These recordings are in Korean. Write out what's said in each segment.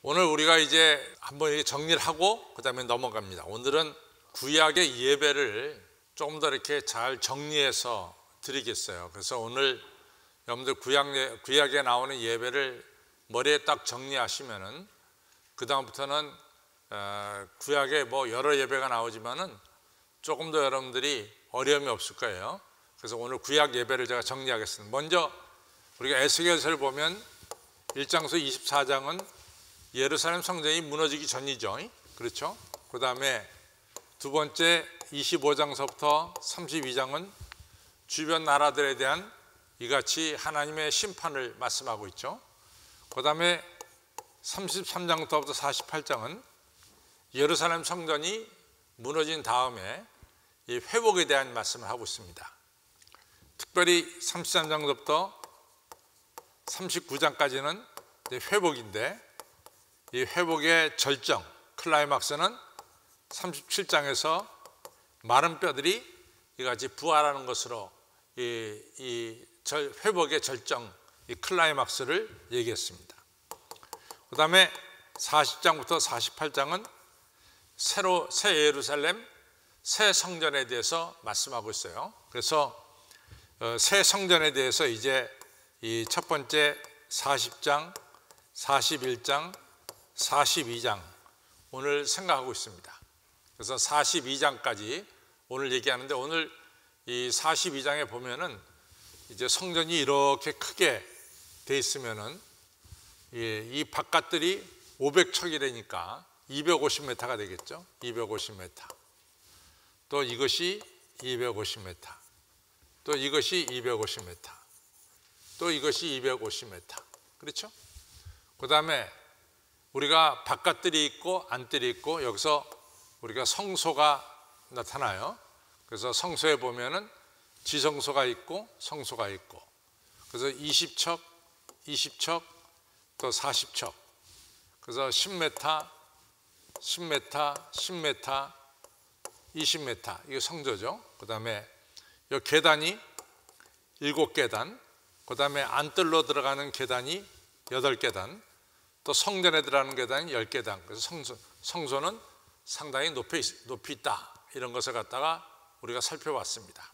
오늘 우리가 이제 한번 정리를 하고 그 다음에 넘어갑니다. 오늘은 구약의 예배를 조금 더 이렇게 잘 정리해서 드리겠어요. 그래서 오늘 여러분들 구약에 나오는 예배를 머리에 딱 정리하시면은 그 다음부터는 구약에 뭐 여러 예배가 나오지만은 조금 더 여러분들이 어려움이 없을 거예요. 그래서 오늘 구약 예배를 제가 정리하겠습니다. 먼저 우리가 에스겔서를 보면 1장서 24장은 예루살렘 성전이 무너지기 전이죠. 그렇죠? 그 다음에 두 번째 25장서부터 32장은 주변 나라들에 대한 이같이 하나님의 심판을 말씀하고 있죠. 그 다음에 33장부터 48장은 예루살렘 성전이 무너진 다음에 이 회복에 대한 말씀을 하고 있습니다. 특별히 33장부터 39장까지는 회복인데 이 회복의 절정, 클라이막스는 37장에서 마른 뼈들이 이같이 부활하는 것으로 회복의 절정, 이 클라이막스를 얘기했습니다. 그 다음에 40장부터 48장은 새 예루살렘, 새 성전에 대해서 말씀하고 있어요. 그래서 새 성전에 대해서 이제 이 첫 번째 40장, 41장, 42장 오늘 생각하고 있습니다. 그래서 42장까지 오늘 얘기하는데, 오늘 이 42장에 보면은 이제 성전이 이렇게 크게 돼 있으면은 이 바깥들이 500척이라니까 250m가 되겠죠. 250m. 또 이것이 250m. 또 이것이 250m. 또 이것이 250m. 그렇죠? 그 다음에 우리가 바깥들이 있고 안들이 있고, 여기서 우리가 성소가 나타나요. 그래서 성소에 보면은 지성소가 있고 성소가 있고, 그래서 20척, 20척, 또 40척, 그래서 10m, 10m, 10m, 20m, 이게 성소죠. 그 다음에 이 계단이 7계단, 그 다음에 안뜰로 들어가는 계단이 8계단, 또 성전에 들어가는 계단이 10계단. 그래서 성소는 상당히 높이 있다. 이런 것을 갖다가 우리가 살펴봤습니다.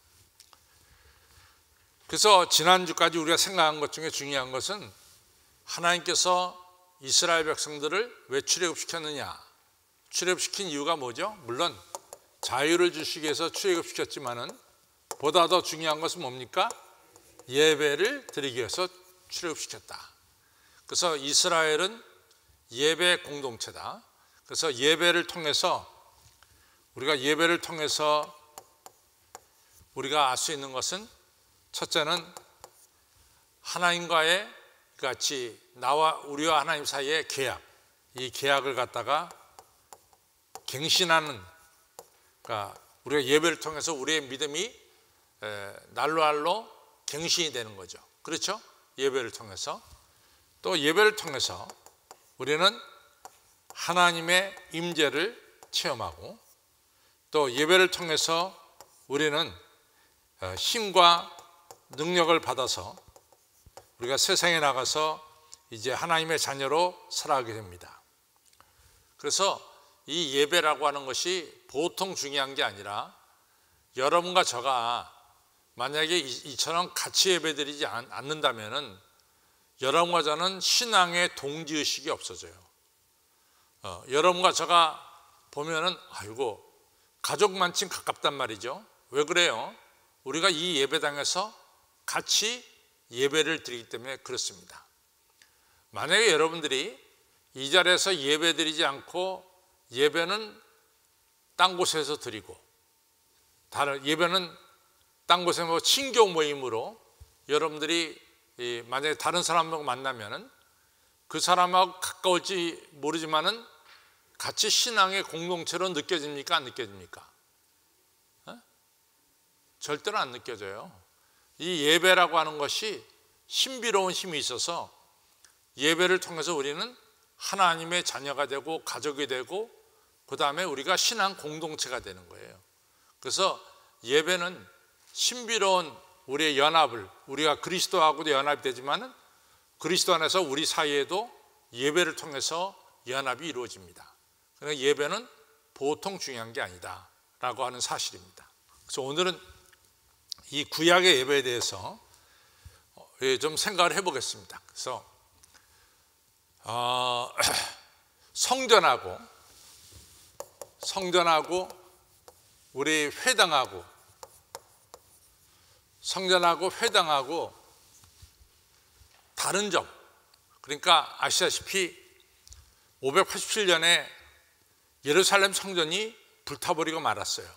그래서 지난주까지 우리가 생각한 것 중에 중요한 것은, 하나님께서 이스라엘 백성들을 왜 출애굽시켰느냐, 출애굽시킨 이유가 뭐죠? 물론 자유를 주시기 위해서 출애굽시켰지만은 보다 더 중요한 것은 뭡니까? 예배를 드리기 위해서 출애굽시켰다. 그래서 이스라엘은 예배 공동체다. 그래서 예배를 통해서 우리가 알 수 있는 것은, 첫째는 하나님과의 같이 우리와 하나님 사이의 계약, 이 계약을 갖다가 갱신하는, 그러니까 우리가 예배를 통해서 우리의 믿음이 날로 갱신이 되는 거죠. 그렇죠? 예배를 통해서. 또 예배를 통해서 우리는 하나님의 임재를 체험하고, 또 예배를 통해서 우리는 힘과 능력을 받아서 우리가 세상에 나가서 이제 하나님의 자녀로 살아가게 됩니다. 그래서 이 예배라고 하는 것이 보통 중요한 게 아니라, 여러분과 저가 만약에 이처럼 같이 예배드리지 않는다면은 여러분과 저는 신앙의 동지의식이 없어져요. 여러분과 저가 보면은 아이고 가족만 친 가깝단 말이죠. 왜 그래요? 우리가 이 예배당에서 같이 예배를 드리기 때문에 그렇습니다. 만약에 여러분들이 이 자리에서 예배 드리지 않고, 예배는 딴 곳에서 드리고, 예배는 딴 곳에 뭐 친교 모임으로 여러분들이 만약에 다른 사람하고 만나면은 그 사람하고 가까울지 모르지만은 같이 신앙의 공동체로 느껴집니까? 안 느껴집니까? 절대로 안 느껴져요. 이 예배라고 하는 것이 신비로운 힘이 있어서, 예배를 통해서 우리는 하나님의 자녀가 되고 가족이 되고, 그 다음에 우리가 신앙 공동체가 되는 거예요. 그래서 예배는 신비로운 우리의 연합을, 우리가 그리스도하고도 연합이 되지만은 그리스도 안에서 우리 사이에도 예배를 통해서 연합이 이루어집니다. 그러니까 예배는 보통 중요한 게 아니다라고 하는 사실입니다. 그래서 오늘은 이 구약의 예배에 대해서 좀 생각을 해보겠습니다. 그래서 성전하고 우리 회당하고 성전하고 회당하고 다른 점, 그러니까 아시다시피 587년에 예루살렘 성전이 불타버리고 말았어요.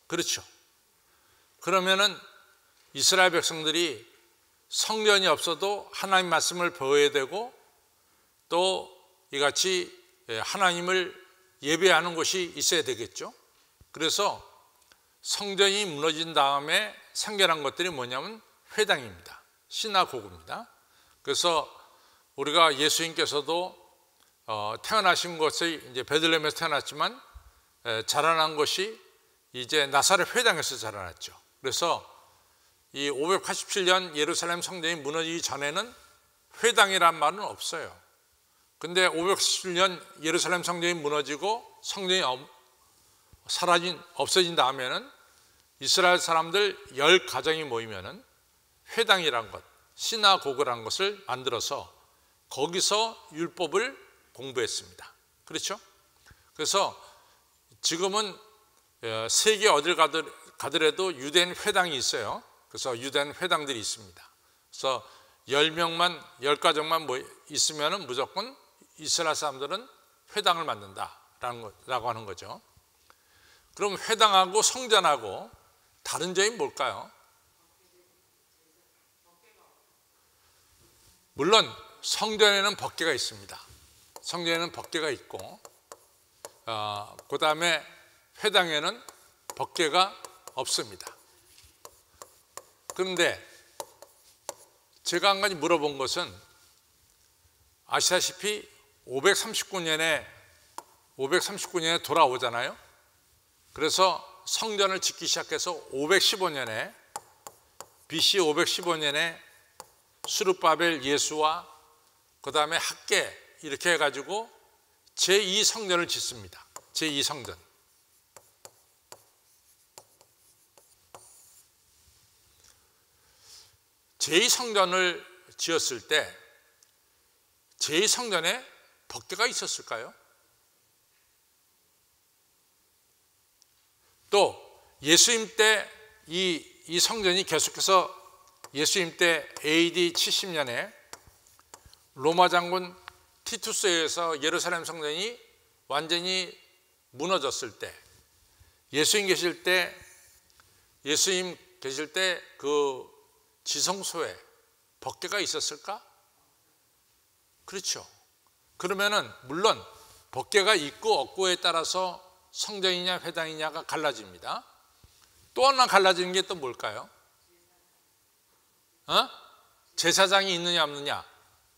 그렇죠? 그러면은 이스라엘 백성들이 성전이 없어도 하나님 말씀을 배워야 되고 또 이같이 하나님을 예배하는 곳이 있어야 되겠죠. 그래서 성전이 무너진 다음에 생겨난 것들이 뭐냐면 회당입니다. 시나고그입니다. 그래서 우리가 예수님께서도 태어나신 것이 이제 베들레헴에서 태어났지만 자라난 것이 이제 나사렛 회당에서 자라났죠. 그래서 이 587년 예루살렘 성전이 무너지기 전에는 회당이란 말은 없어요. 근데 587년 예루살렘 성전이 무너지고 성전이 없어진 다음에는 이스라엘 사람들 10가정이 모이면은 회당이란 것, 시나고그란 것을 만들어서 거기서 율법을 공부했습니다. 그렇죠? 그래서 지금은 세계 어딜 가더라도 유대인 회당이 있어요. 그래서 유대인 회당들이 있습니다. 그래서 10가정만 있으면 무조건 이스라엘 사람들은 회당을 만든다라고 하는 거죠. 그럼 회당하고 성전하고 다른 점이 뭘까요? 물론 성전에는 법궤가 있습니다. 성전에는 법궤가 있고 그 다음에 회당에는 법궤가 없습니다. 그런데 제가 한 가지 물어본 것은 아시다시피 539년에 돌아오잖아요. 그래서 성전을 짓기 시작해서 515년에 BC 515년에 수르바벨 예수와 그 다음에 학계 이렇게 해가지고 제2성전을 짓습니다. 제2성전. 제2성전을 지었을 때 제2성전에 법궤가 있었을까요? 또 예수님 때 이 성전이 계속해서 예수님 때 AD 70년에 로마 장군 티투스에 의해서 예루살렘 성전이 완전히 무너졌을 때 예수님 계실 때 그 지성소에 법궤가 있었을까? 그렇죠. 그러면은 물론 법궤가 있고 없고에 따라서 성전이냐 회당이냐가 갈라집니다. 또 하나 갈라지는 게 또 뭘까요? 제사장이 있느냐 없느냐.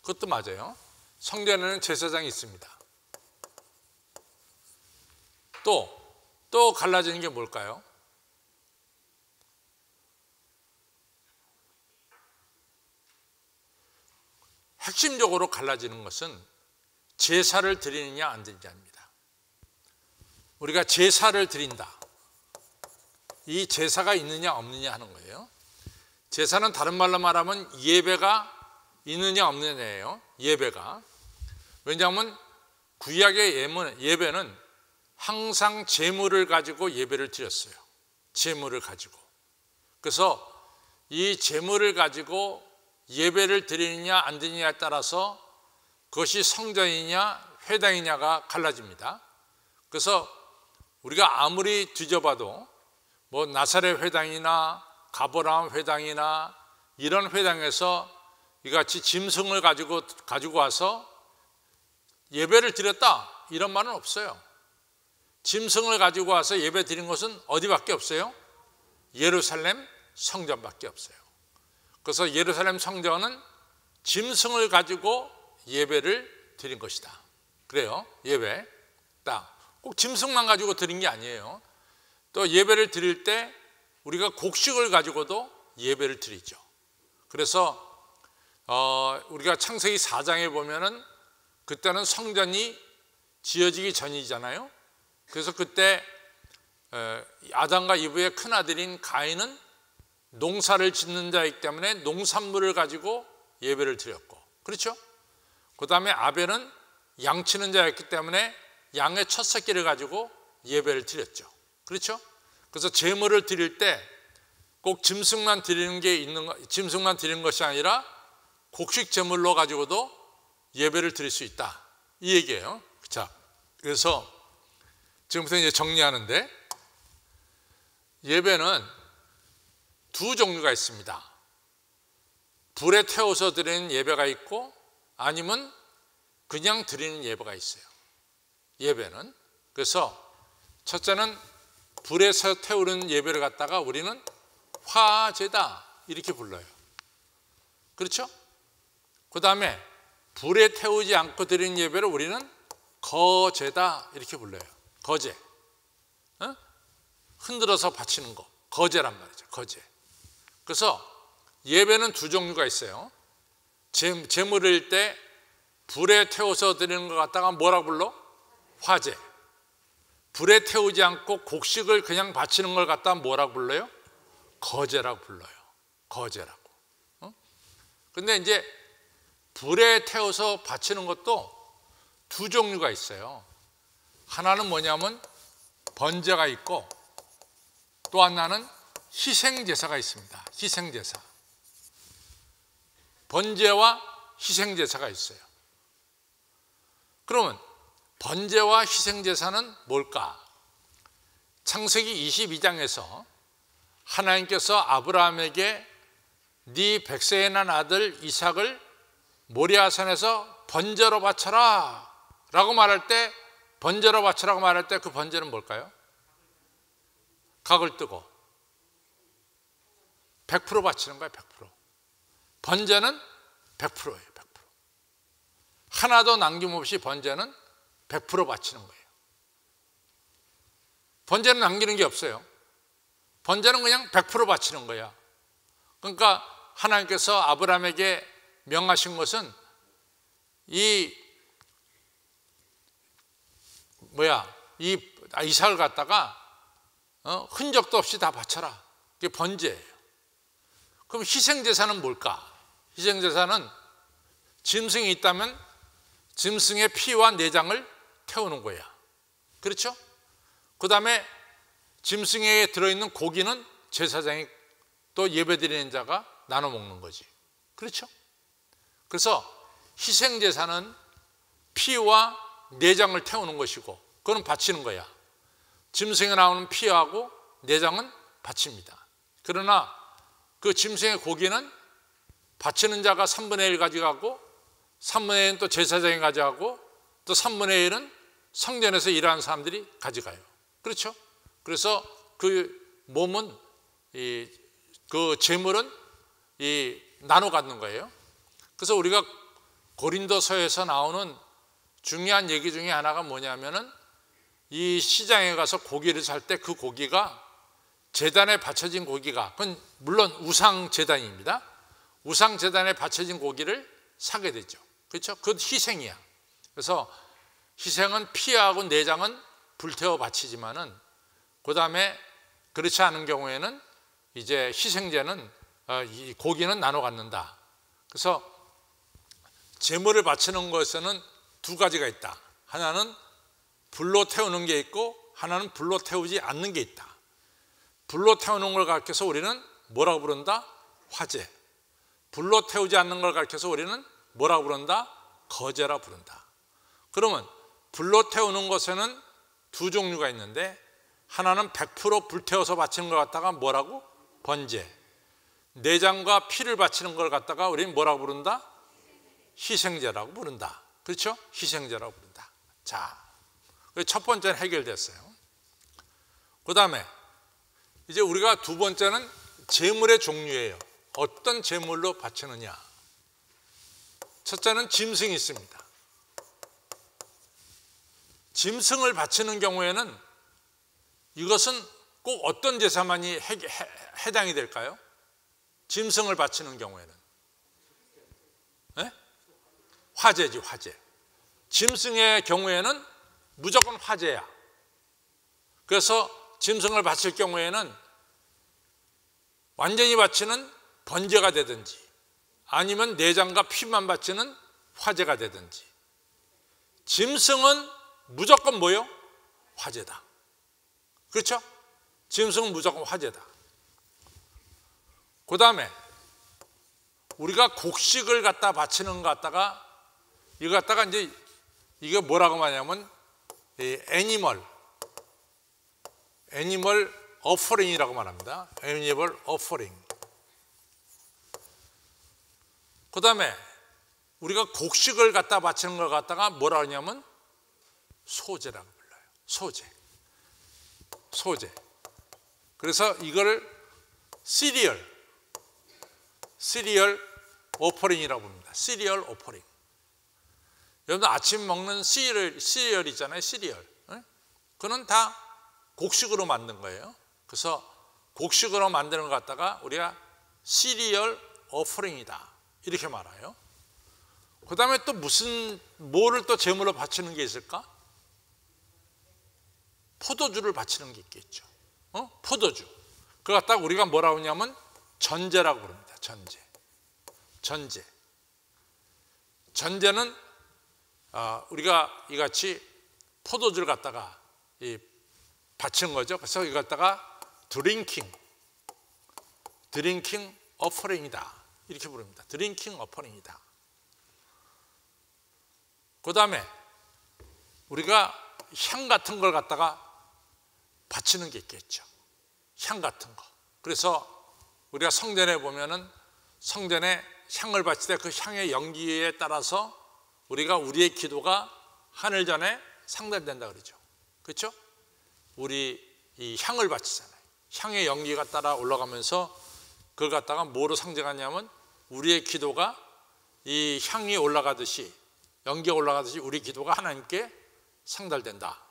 그것도 맞아요. 성전에는 제사장이 있습니다. 또 갈라지는 게 뭘까요? 핵심적으로 갈라지는 것은 제사를 드리느냐 안 드리느냐입니다. 우리가 제사를 드린다. 이 제사가 있느냐 없느냐 하는 거예요. 제사는 다른 말로 말하면 예배가 있느냐 없느냐예요. 예배가. 왜냐하면 구약의 예배는 항상 제물을 가지고 예배를 드렸어요. 제물을 가지고. 그래서 이 제물을 가지고 예배를 드리느냐 안 드리느냐에 따라서 그것이 성전이냐 회당이냐가 갈라집니다. 그래서 우리가 아무리 뒤져봐도 뭐 나사렛 회당이나 가버나움 회당이나 이런 회당에서 이같이 짐승을 가지고 와서 예배를 드렸다 이런 말은 없어요. 짐승을 가지고 와서 예배 드린 것은 어디밖에 없어요? 예루살렘 성전밖에 없어요. 그래서 예루살렘 성전은 짐승을 가지고 예배를 드린 것이다. 그래요. 예배. 꼭 짐승만 가지고 드린 게 아니에요. 또 예배를 드릴 때 우리가 곡식을 가지고도 예배를 드리죠. 그래서 우리가 창세기 4장에 보면은 그때는 성전이 지어지기 전이잖아요. 그래서 그때 아담과 이브의 큰아들인 가인은 농사를 짓는 자이기 때문에 농산물을 가지고 예배를 드렸고, 그렇죠? 그 다음에 아벨은 양치는 자였기 때문에 양의 첫 새끼를 가지고 예배를 드렸죠. 그렇죠? 그래서 제물을 드릴 때 꼭 짐승만 드리는 것이 아니라 곡식 제물로 가지고도 예배를 드릴 수 있다, 이 얘기예요. 자, 그래서 지금부터 이제 정리하는데, 예배는 두 종류가 있습니다. 불에 태워서 드리는 예배가 있고, 아니면 그냥 드리는 예배가 있어요. 예배는. 그래서 첫째는 불에서 태우는 예배를 갖다가 우리는 화제다 이렇게 불러요. 그렇죠? 그 다음에 불에 태우지 않고 드리는 예배를 우리는 거제다 이렇게 불러요. 거제. 흔들어서 바치는 거, 거제란 말이죠. 거제. 그래서 예배는 두 종류가 있어요. 제물일 때 불에 태워서 드리는 것 갖다가 뭐라고 불러? 화제. 불에 태우지 않고 곡식을 그냥 바치는 걸 갖다가 뭐라고 불러요? 거제라고 불러요. 거제라고. 근데 이제 불에 태워서 바치는 것도 두 종류가 있어요. 하나는 뭐냐면 번제가 있고, 또 하나는 희생제사가 있습니다. 희생제사. 번제와 희생제사가 있어요. 그러면 번제와 희생제사는 뭘까? 창세기 22장에서 하나님께서 아브라함에게 네 백세에 난 아들 이삭을 모리아산에서 번제로 바쳐라 라고 말할 때, 번제로 바쳐라고 말할 때 그 번제는 뭘까요? 각을 뜨고 100% 바치는 거예요. 100%. 번제는 100%예요. 100%. 하나도 남김없이 번제는 100% 바치는 거예요. 번제는 남기는 게 없어요. 번제는 그냥 100% 바치는 거야. 그러니까 하나님께서 아브라함에게 명하신 것은 이삭을 갖다가 흔적도 없이 다 바쳐라. 그게 번제예요. 그럼 희생제사는 뭘까? 희생제사는 짐승이 있다면 짐승의 피와 내장을 태우는 거야. 그렇죠? 그 다음에 짐승에 들어있는 고기는 제사장이 또 예배드리는 자가 나눠 먹는 거지. 그렇죠? 그래서 희생제사는 피와 내장을 태우는 것이고, 그건 바치는 거야. 짐승에 나오는 피하고 내장은 바칩니다. 그러나 그 짐승의 고기는 바치는 자가 3분의 1 가져가고, 3분의 1은 또 제사장이 가져가고, 또 3분의 1은 성전에서 일하는 사람들이 가져가요. 그렇죠? 그래서 그 몸은, 그 제물은 나눠 갖는 거예요. 그래서 우리가 고린도서에서 나오는 중요한 얘기 중에 하나가 뭐냐면은, 이 시장에 가서 고기를 살 때 그 고기가 제단에 바쳐진 고기가, 그건 물론 우상 제단입니다. 우상 제단에 바쳐진 고기를 사게 되죠. 그렇죠? 그건 희생이야. 그래서 희생은 피하고 내장은 불태워 바치지만은, 그 다음에 그렇지 않은 경우에는 이제 희생제는 이 고기는 나눠 갖는다. 그래서 제물을 바치는 것에는 두 가지가 있다. 하나는 불로 태우는 게 있고, 하나는 불로 태우지 않는 게 있다. 불로 태우는 걸 가르쳐서 우리는 뭐라고 부른다? 화제. 불로 태우지 않는 걸 가르쳐서 우리는 뭐라고 부른다? 거제라 부른다. 그러면 불로 태우는 것에는 두 종류가 있는데, 하나는 100% 불태워서 바치는 걸 갖다가 뭐라고? 번제. 내장과 피를 바치는 걸 갖다가 우리는 뭐라고 부른다? 희생제라고 부른다. 그렇죠? 희생제라고 부른다. 자, 첫 번째는 해결됐어요. 그 다음에 이제 우리가 두 번째는 제물의 종류예요. 어떤 제물로 바치느냐. 첫째는 짐승이 있습니다. 짐승을 바치는 경우에는 이것은 꼭 어떤 제사만이 해당이 될까요? 짐승을 바치는 경우에는. 네? 화제지, 화제. 짐승의 경우에는 무조건 화제야. 그래서 짐승을 바칠 경우에는 완전히 바치는 번제가 되든지 아니면 내장과 피만 바치는 화제가 되든지, 짐승은 무조건 뭐요? 화제다. 그렇죠? 짐승은 무조건 화제다. 그 다음에 우리가 곡식을 갖다 바치는 것 갖다가 이거 갖다가 이제 이게 뭐라고 말하냐면 애니멀 어퍼링이라고 말합니다. 애니멀 어퍼링. 그 다음에 우리가 곡식을 갖다 바치는 걸 갖다가 뭐라 하냐면 소제라고 불러요. 소제. 그래서 이걸 시리얼 오퍼링이라고 부릅니다. 시리얼 오퍼링. 여러분 아침 먹는 시리얼 있잖아요. 시리얼. 그거는 다 곡식으로 만든 거예요. 그래서 곡식으로 만드는 것 갖다가 우리가 시리얼 오퍼링이다 이렇게 말해요. 그 다음에 또 뭐를 또 제물로 바치는 게 있을까? 포도주를 바치는 게 있겠죠. 포도주. 그거 갖다가 우리가 뭐라고 하냐면 전제라고 부릅니다. 전제는 우리가 이같이 포도주를 갖다가 바치는 거죠. 그래서 이거 갖다가 드링킹 어퍼링이다 이렇게 부릅니다. 드링킹 어퍼링이다. 그 다음에 우리가 향 같은 걸 갖다가 바치는 게 있겠죠. 향 같은 거. 그래서 우리가 성전에 보면은 성전에 향을 바칠 때 그 향의 연기에 따라서 우리의 기도가 하늘전에 상달된다 그러죠. 그렇죠? 우리 이 향을 바치잖아요. 향의 연기가 따라 올라가면서 그걸 갖다가 뭐로 상징하냐면 우리의 기도가 이 향이 올라가듯이, 연기가 올라가듯이 우리 기도가 하나님께 상달된다.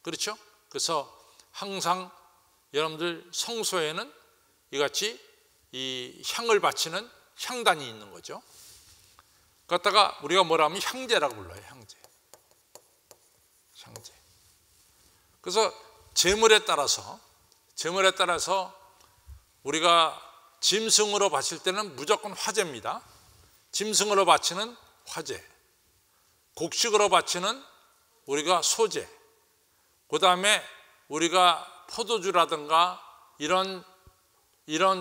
그렇죠? 그래서 항상 여러분들 성소에는 이같이 이 향을 바치는 향단이 있는 거죠. 그러다가 우리가 뭐라 하면 향제라고 불러요. 향제. 그래서 제물에 따라서 우리가 짐승으로 바칠 때는 무조건 화제입니다. 짐승으로 바치는 화제, 곡식으로 바치는 우리가 소제, 그 다음에 우리가 포도주라든가 이런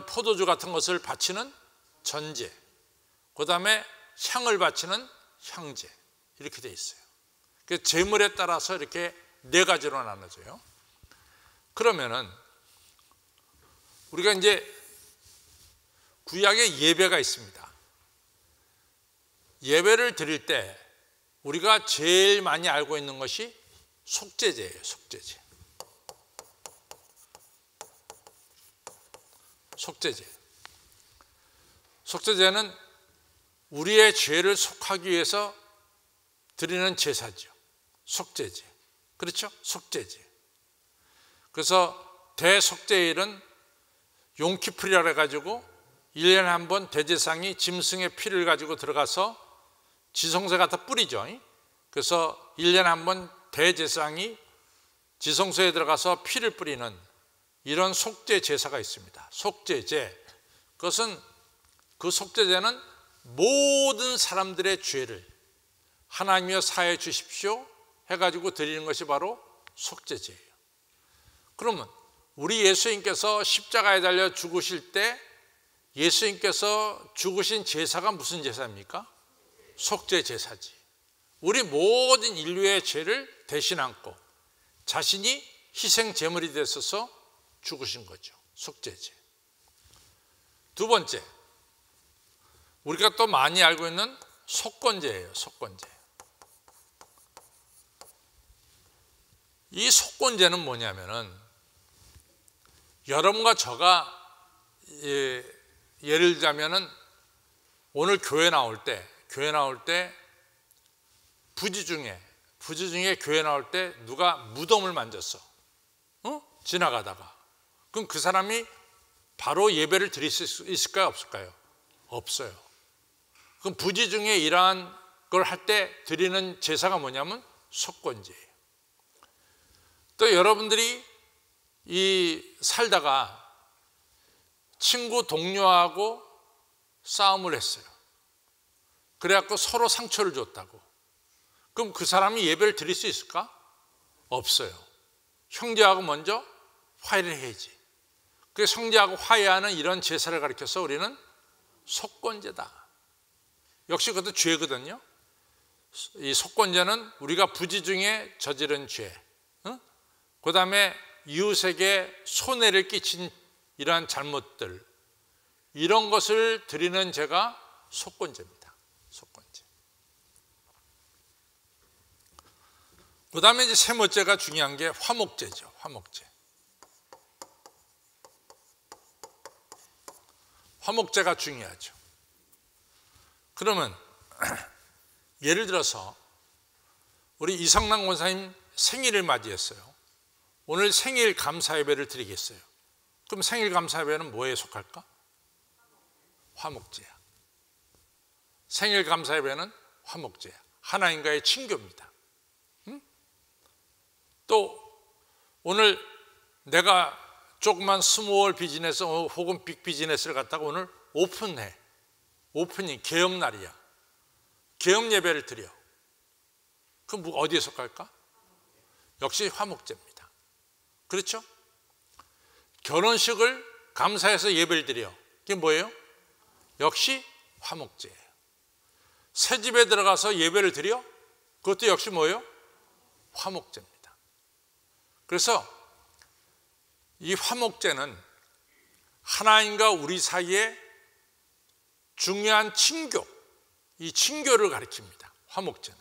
포도주 같은 것을 바치는 전제, 그 다음에 향을 바치는 향제, 이렇게 되어 있어요. 그 제물에 따라서 이렇게 네 가지로 나눠져요. 그러면은 우리가 이제 구약에 예배가 있습니다. 예배를 드릴 때 우리가 제일 많이 알고 있는 것이 속죄제예요. 속죄제는 우리의 죄를 속하기 위해서 드리는 제사죠. 속죄제. 그렇죠? 속죄제. 그래서 대속죄일은 용키풀이라 해가지고 1년에 한 번 대제사장이 짐승의 피를 가지고 들어가서 지성소에 갖다 뿌리죠. 그래서 1년에 한 번 대제사장이 지성소에 들어가서 피를 뿌리는 이런 속죄 제사가 있습니다. 속죄제. 그것은 그 속죄제는 모든 사람들의 죄를 하나님이여 사해 주십시오 해가지고 드리는 것이 바로 속죄제예요. 그러면 우리 예수님께서 십자가에 달려 죽으실 때 예수님께서 죽으신 제사가 무슨 제사입니까? 속죄 제사지. 우리 모든 인류의 죄를 대신 안고 자신이 희생 제물이 됐어서 죽으신 거죠. 속죄제. 두 번째, 우리가 또 많이 알고 있는 속건제예요. 속건제. 이 속건제는 뭐냐면은 여러분과 저가 예를 들자면은 오늘 교회 나올 때 부지 중에 교회 나올 때 누가 무덤을 만졌어. 지나가다가. 그럼 그 사람이 바로 예배를 드릴 수 있을까요? 없을까요? 없어요. 그럼 부지 중에 이러한 걸 할 때 드리는 제사가 뭐냐면 속건제예요. 또 여러분들이 이 살다가 친구 동료하고 싸움을 했어요. 그래갖고 서로 상처를 줬다고. 그럼 그 사람이 예배를 드릴 수 있을까? 없어요. 형제하고 먼저 화해를 해야지. 그래서 형제하고 화해하는 이런 제사를 가르쳐서 우리는 속건제다. 역시 그것도 죄거든요. 이 속건제는 우리가 부지 중에 저지른 죄, 그 다음에 이웃에게 손해를 끼친 이러한 잘못들, 이런 것을 드리는 제가 속건제입니다. 속건제. 그 다음에 이제 세 번째가 중요한 게 화목제죠. 화목제. 화목제가 중요하죠. 그러면 예를 들어서 우리 이성남 권사님 생일을 맞이했어요. 오늘 생일 감사 예배를 드리겠어요. 그럼 생일 감사 예배는 뭐에 속할까? 화목제야. 생일 감사 예배는 화목제야. 하나님과의 친교입니다. 또 오늘 내가 조그만 스몰 비즈니스 혹은 빅 비즈니스를 갖다가 오늘 오픈해. 오프닝 개업 날이야. 개업 예배를 드려. 그럼 어디에 속할까? 역시 화목제입니다. 그렇죠? 결혼식을 감사해서 예배를 드려. 그게 뭐예요? 역시 화목제예요. 새 집에 들어가서 예배를 드려? 그것도 역시 뭐예요? 화목제입니다. 그래서 이 화목제는 하나님과 우리 사이에 중요한 친교, 이 친교를 가리킵니다. 화목제는.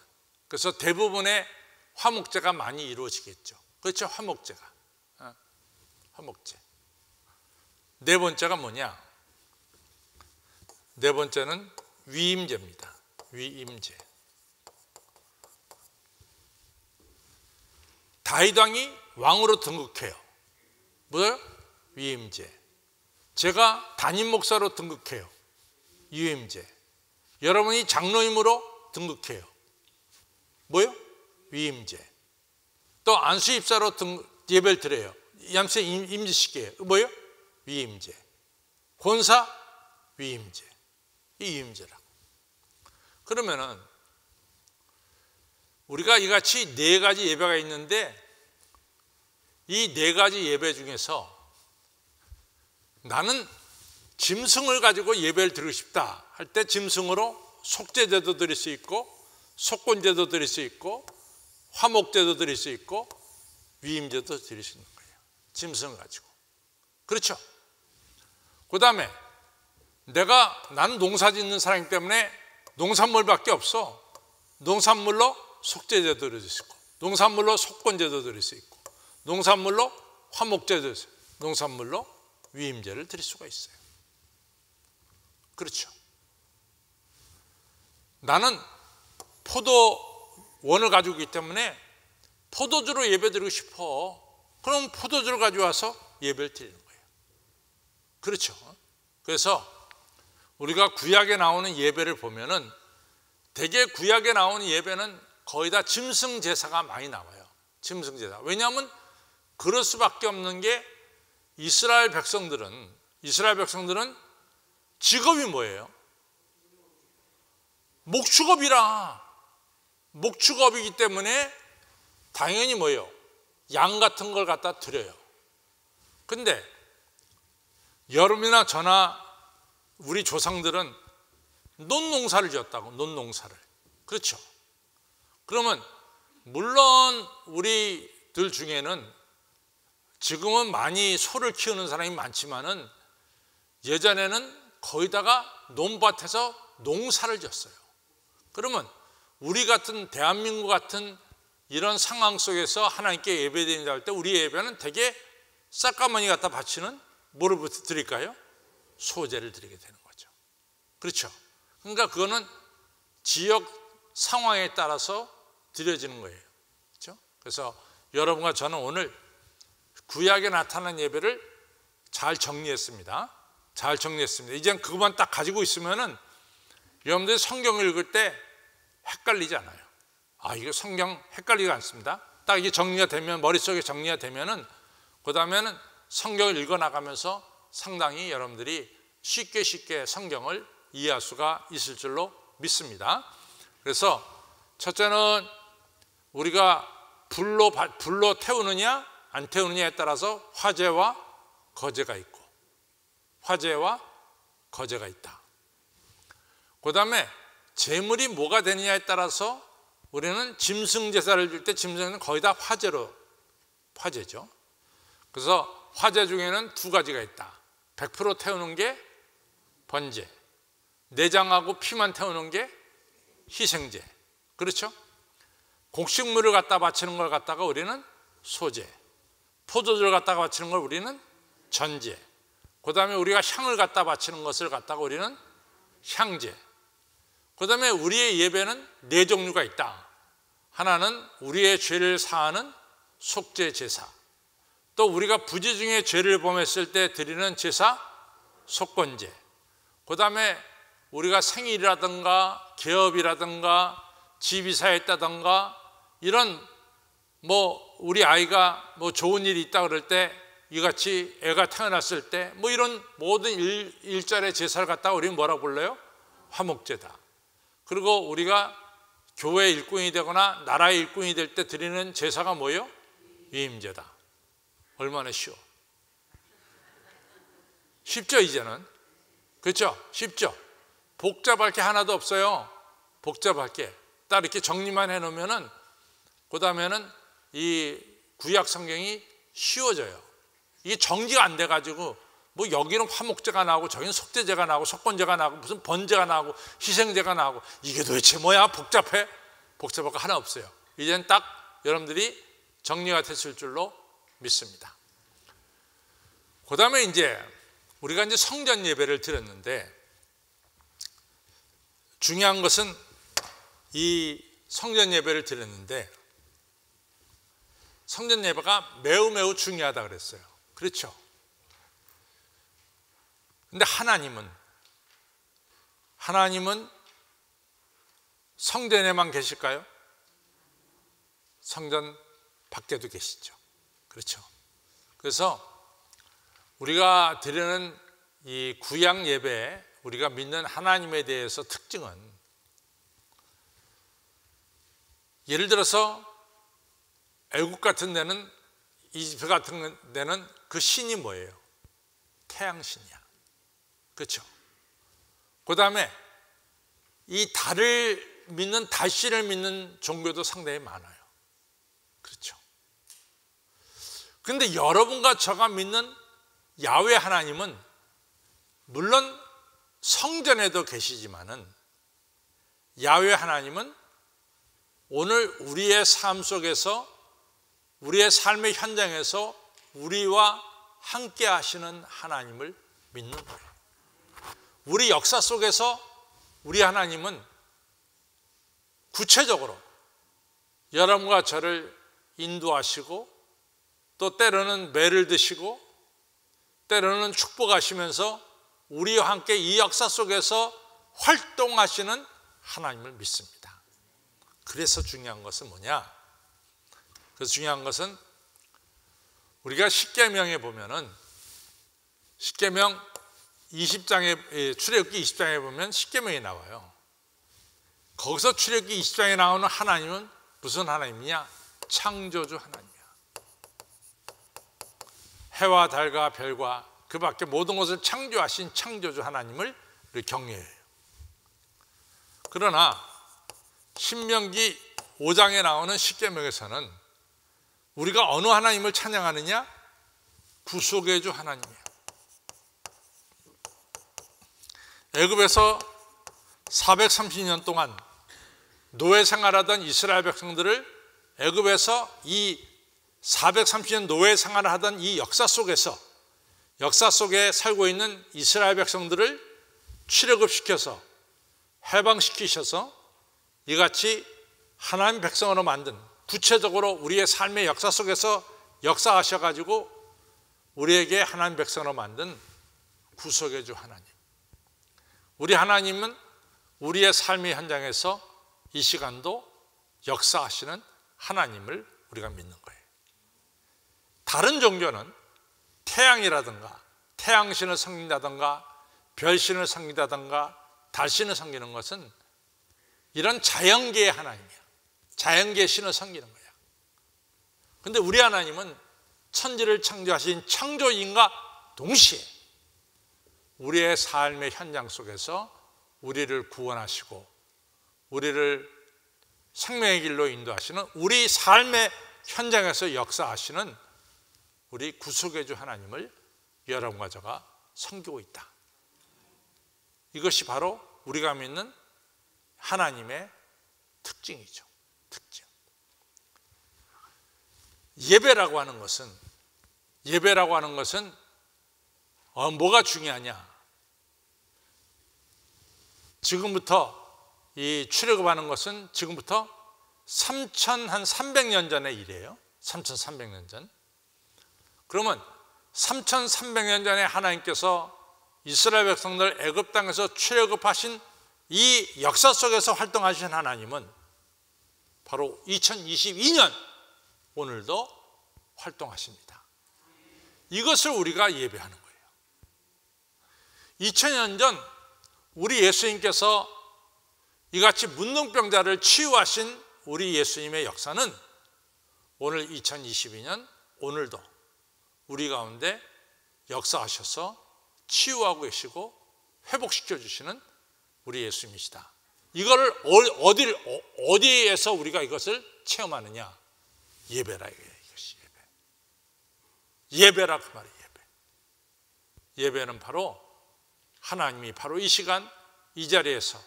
그래서 대부분의 화목제가 많이 이루어지겠죠. 그렇죠? 화목제가. 화목제. 네 번째가 뭐냐? 네 번째는 위임제입니다. 위임제. 다윗 왕이 왕으로 등극해요. 뭐예요? 위임제. 제가 담임 목사로 등극해요. 위임제. 여러분이 장로임으로 등극해요. 뭐예요? 위임제. 또 안수 입사로 예배를 드려요. 얌세 임지식이에요. 뭐예요? 위임제. 권사 위임제. 이 위임제라고. 그러면은 우리가 이같이 네 가지 예배가 있는데 이 네 가지 예배 중에서 나는 짐승을 가지고 예배를 드리고 싶다 할 때 짐승으로 속죄제도 드릴 수 있고 속건제도 드릴 수 있고 화목제도 드릴 수 있고 위임제도 드릴 수 있는 거예요. 짐승을 가지고. 그렇죠? 그 다음에 나는 농사 짓는 사람이기 때문에 농산물밖에 없어. 농산물로 속죄제도 드릴 수 있고 농산물로 속건제도 드릴 수 있고 농산물로 화목제도 드릴 수 있고 농산물로 위임제를 드릴 수가 있어요. 그렇죠? 나는 포도원을 가지고 있기 때문에 포도주로 예배 드리고 싶어. 그럼 포도주를 가져와서 예배를 드리는 거예요. 그렇죠? 그래서 우리가 구약에 나오는 예배를 보면은 대개 구약에 나오는 예배는 거의 다 짐승 제사가 많이 나와요. 짐승 제사. 왜냐하면 그럴 수밖에 없는 게 이스라엘 백성들은 직업이 뭐예요? 목축업이기 때문에 당연히 뭐예요? 양 같은 걸 갖다 드려요. 근데 여러분이나 저나 우리 조상들은 논농사를 지었다고. 논농사를. 그렇죠? 그러면 물론 우리들 중에는 지금은 많이 소를 키우는 사람이 많지만은 예전에는 거기다가 논밭에서 농사를 지었어요. 그러면 우리 같은 대한민국 같은 이런 상황 속에서 하나님께 예배드린다 할 때 우리 예배는 되게 쌀가마니 갖다 바치는 뭐를 드릴까요? 소제를 드리게 되는 거죠. 그렇죠? 그러니까 그거는 지역 상황에 따라서 드려지는 거예요. 그렇죠? 그래서 여러분과 저는 오늘 구약에 나타난 예배를 잘 정리했습니다. 이젠 그것만 딱 가지고 있으면은 여러분들이 성경을 읽을 때 헷갈리지 않아요. 이거 성경 헷갈리지 않습니다. 딱 이게 정리가 되면, 머릿속에 정리가 되면은 그 다음에는 성경을 읽어 나가면서 상당히 여러분들이 쉽게 성경을 이해할 수가 있을 줄로 믿습니다. 그래서 첫째는 우리가 불로 태우느냐 안 태우느냐에 따라서 화재와 거제가 있고, 화재와 거제가 있다. 그 다음에 제물이 뭐가 되느냐에 따라서 우리는 짐승 제사를 줄 때 짐승은 거의 다 화재죠. 그래서 화재 중에는 두 가지가 있다. 100% 태우는 게 번제, 내장하고 피만 태우는 게 희생제. 그렇죠? 곡식물을 갖다 바치는 걸 갖다가 우리는 소제, 포도주를 갖다가 바치는 걸 우리는 전제, 그 다음에 우리가 향을 갖다 바치는 것을 갖다가 우리는 향제. 그 다음에 우리의 예배는 네 종류가 있다. 하나는 우리의 죄를 사하는 속죄 제사, 또 우리가 부지 중에 죄를 범했을 때 드리는 제사 속건제, 그 다음에 우리가 생일이라든가 개업이라든가 집 이사했다든가 이런 우리 아이가 좋은 일이 있다 그럴 때, 이같이 애가 태어났을 때 이런 모든 일절의 제사를 갖다가 우리는 뭐라고 불러요? 화목제다. 그리고 우리가 교회 일꾼이 되거나 나라의 일꾼이 될 때 드리는 제사가 뭐예요? 위임제다. 얼마나 쉬워. 쉽죠 이제는. 그렇죠? 쉽죠? 복잡할 게 하나도 없어요. 복잡할 게 딱 이렇게 정리만 해놓으면은 그 다음에는 이 구약 성경이 쉬워져요. 이게 정리가 안 돼가지고 여기는 화목제가 나오고 저기는 속죄제가 나오고 속건제가 나오고 무슨 번제가 나오고 희생제가 나오고 이게 도대체 뭐야? 복잡해? 복잡할 거 하나 없어요. 이제는 딱 여러분들이 정리가 됐을 줄로 믿습니다. 그 다음에 이제 우리가 이제 성전 예배를 드렸는데, 중요한 것은 이 성전 예배를 드렸는데 성전 예배가 매우 중요하다 그랬어요. 그렇죠? 근데 하나님은 성전에만 계실까요? 성전 밖에도 계시죠. 그렇죠? 그래서 우리가 드리는 이 구약 예배, 우리가 믿는 하나님에 대해서 특징은, 예를 들어서 애국 같은 데는, 이집트 같은 데는 그 신이 뭐예요? 태양신이야. 그렇죠? 그 다음에 이 달을 믿는, 달신을 믿는 종교도 상당히 많아요. 그렇죠? 그런데 여러분과 저가 믿는 야훼 하나님은 물론 성전에도 계시지만은, 야훼 하나님은 오늘 우리의 삶 속에서, 우리의 삶의 현장에서 우리와 함께 하시는 하나님을 믿는 거예요. 우리 역사 속에서 우리 하나님은 구체적으로 여러분과 저를 인도하시고, 또 때로는 매를 드시고 때로는 축복하시면서 우리와 함께 이 역사 속에서 활동하시는 하나님을 믿습니다. 그래서 중요한 것은 뭐냐? 그래서 중요한 것은 우리가 십계명에 보면은, 십계명 20장에, 출애굽기 20장에 보면 십계명이 나와요. 거기서 출애굽기 20장에 나오는 하나님은 무슨 하나님이냐? 창조주 하나님이야. 해와 달과 별과 그 밖에 모든 것을 창조하신 창조주 하나님을 경외해요. 그러나 신명기 5장에 나오는 십계명에서는 우리가 어느 하나님을 찬양하느냐? 구속의 주 하나님이에요. 애굽에서 430년 동안 노예 생활하던 이스라엘 백성들을, 애굽에서 이 430년 노예 생활을 하던 이 역사 속에서, 역사 속에 살고 있는 이스라엘 백성들을 출애굽시켜서 해방시키셔서 이같이 하나님 백성으로 만든, 구체적으로 우리의 삶의 역사 속에서 역사하셔가지고 우리에게 하나님 백성으로 만든 구속의 주 하나님. 우리 하나님은 우리의 삶의 현장에서 이 시간도 역사하시는 하나님을 우리가 믿는 거예요. 다른 종교는 태양이라든가 태양신을 섬긴다든가 별신을 섬긴다든가 달신을 섬기는 것은 이런 자연계의 하나님이야. 자연계의 신을 섬기는 거야. 그런데 우리 하나님은 천지를 창조하신 창조인과 동시에 우리의 삶의 현장 속에서 우리를 구원하시고 우리를 생명의 길로 인도하시는, 우리 삶의 현장에서 역사하시는 우리 구속의 주 하나님을 여러분과 제가 섬기고 있다. 이것이 바로 우리가 믿는 하나님의 특징이죠. 특징. 예배라고 하는 것은 뭐가 중요하냐? 지금부터 이 출애굽하는 것은 지금부터 3,300년 전의 일이에요. 3,300년 전. 그러면 3,300년 전에 하나님께서 이스라엘 백성들 애굽 땅에서 출애굽하신 이 역사 속에서 활동하신 하나님은 바로 2022년 오늘도 활동하십니다. 이것을 우리가 예배하는 거예요. 2000년 전 우리 예수님께서 이같이 문둥병자를 치유하신 우리 예수님의 역사는 오늘 2022년 오늘도 우리 가운데 역사하셔서 치유하고 계시고 회복시켜 주시는 우리 예수님이시다. 이거를 어디에서 우리가 이것을 체험하느냐? 예배라 이거예요. 이것이 예배라 그 말이에요. 예배는 바로 하나님이 바로 이 시간 이 자리에서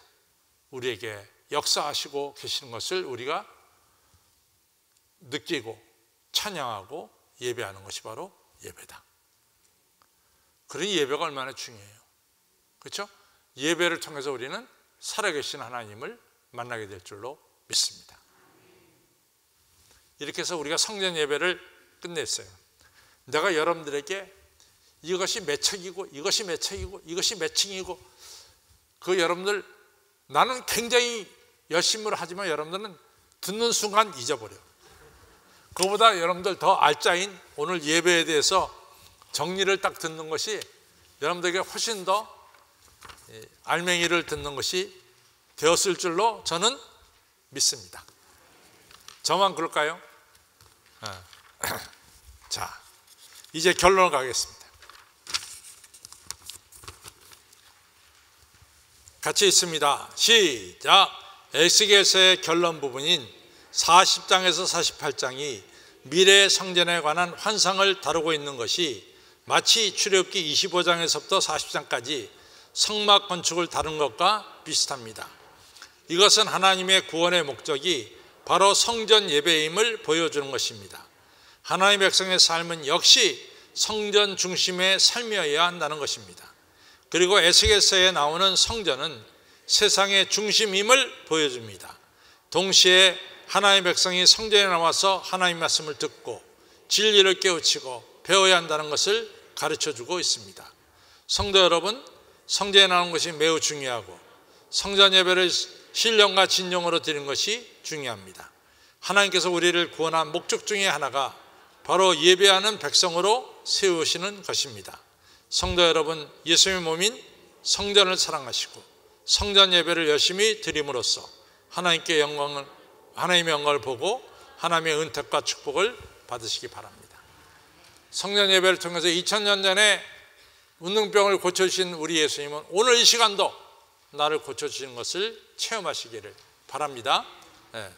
우리에게 역사하시고 계시는 것을 우리가 느끼고 찬양하고 예배하는 것이 바로 예배다. 그러니 예배가 얼마나 중요해요. 그렇죠? 예배를 통해서 우리는 살아계신 하나님을 만나게 될 줄로 믿습니다. 이렇게 해서 우리가 성전 예배를 끝냈어요. 내가 여러분들에게 이것이 몇 척이고 이것이 몇 척이고 이것이 몇 층이고 그 여러분들 나는 굉장히 열심히 하지만 여러분들은 듣는 순간 잊어버려. 그거보다 여러분들 더 알짜인 오늘 예배에 대해서 정리를 딱 듣는 것이 여러분들에게 훨씬 더 알맹이를 듣는 것이 되었을 줄로 저는 믿습니다. 저만 그럴까요? 자, 이제 결론을 가겠습니다. 같이 있습니다. 시작. 에스겔서의 결론 부분인 40장에서 48장이 미래의 성전에 관한 환상을 다루고 있는 것이 마치 출애굽기 25장에서부터 40장까지 성막 건축을 다룬 것과 비슷합니다. 이것은 하나님의 구원의 목적이 바로 성전 예배임을 보여주는 것입니다. 하나님의 백성의 삶은 역시 성전 중심의 삶이어야 한다는 것입니다. 그리고 에스겔서에 나오는 성전은 세상의 중심임을 보여줍니다. 동시에 하나님의 백성이 성전에 나와서 하나님의 말씀을 듣고 진리를 깨우치고 배워야 한다는 것을 가르쳐주고 있습니다. 성도 여러분, 성전에 나오는 것이 매우 중요하고 성전 예배를 신령과 진정으로 드리는 것이 중요합니다. 하나님께서 우리를 구원한 목적 중에 하나가 바로 예배하는 백성으로 세우시는 것입니다. 성도 여러분, 예수님의 몸인 성전을 사랑하시고 성전 예배를 열심히 드림으로써 하나님의 영광을 보고 하나님의 은택과 축복을 받으시기 바랍니다. 성전 예배를 통해서 2000년 전에 운능병을 고쳐주신 우리 예수님은 오늘 이 시간도 나를 고쳐주시는 것을 체험하시기를 바랍니다. 네.